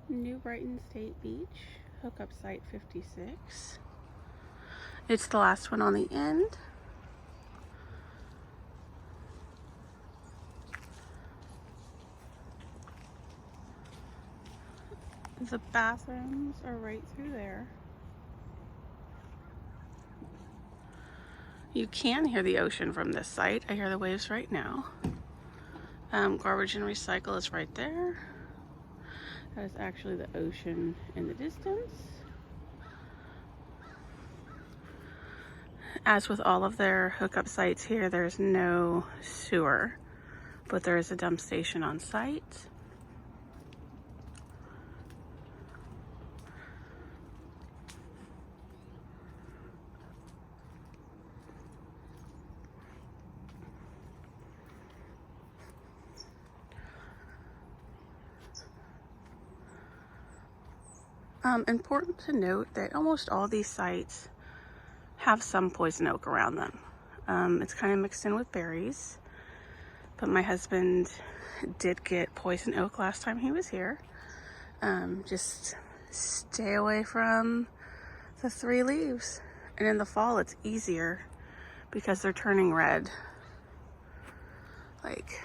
New Brighton State Beach, hookup site 56. It's the last one on the end. The bathrooms are right through there. You can hear the ocean from this site. I hear the waves right now. Garbage and recycle is right there. That is actually the ocean in the distance. As with all of their hookup sites here, there's no sewer, but there is a dump station on site. Important to note that almost all these sites have some poison oak around them. It's kind of mixed in with berries, but my husband did get poison oak last time he was here. Just stay away from the 3 leaves. And in the fall, it's easier because they're turning red. Like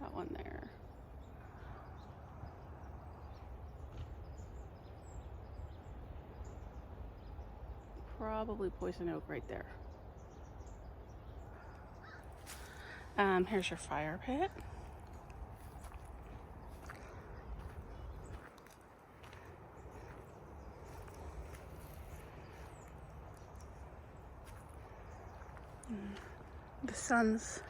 that one there. Probably poison oak right there. Here's your fire pit. The sun's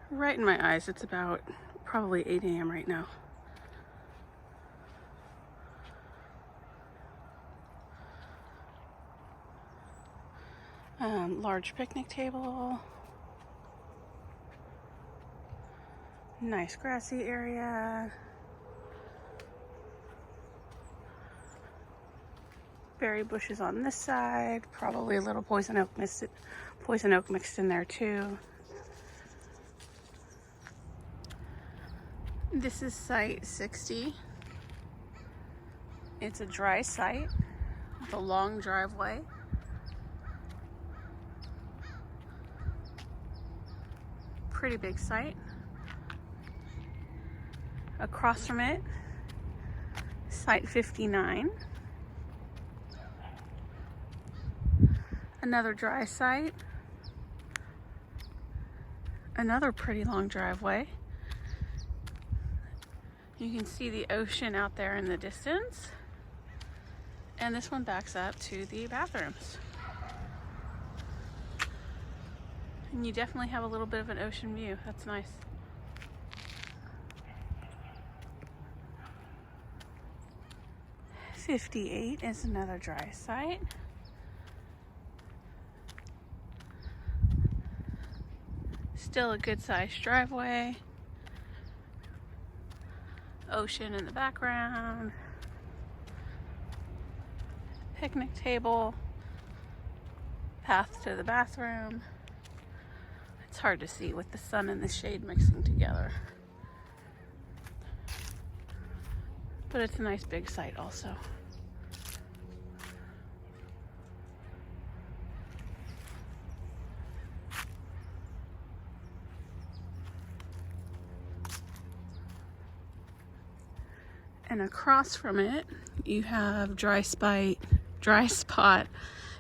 right in my eyes. It's about probably 8 a.m. right now. Large picnic table. Nice grassy area. Berry bushes on this side. Probably a little poison oak mixed in there too. This is site 60. It's a dry site with a long driveway. Pretty big site. Across from it, site 59. Another dry site. Another pretty long driveway. You can see the ocean out there in the distance. And this one backs up to the bathrooms. And you definitely have a little bit of an ocean view. That's nice. .58 is another dry site. Still a good sized driveway. Ocean in the background. Picnic table. Path to the bathroom. It's hard to see with the sun and the shade mixing together. But it's a nice big site also. And across from it, you have dry spot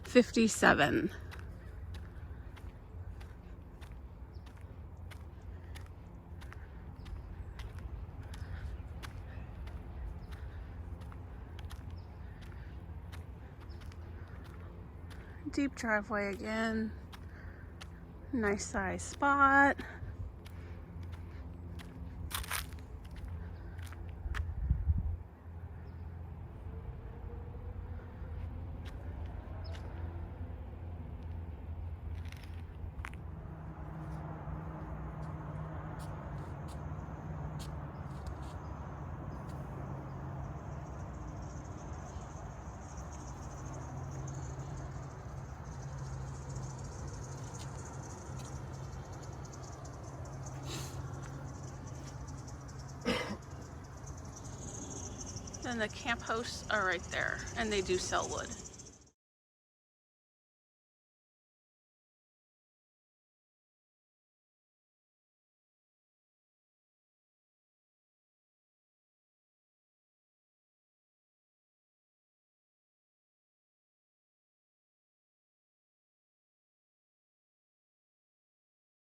57. Deep driveway again. Nice size spot. then the camp hosts are right there, and they do sell wood.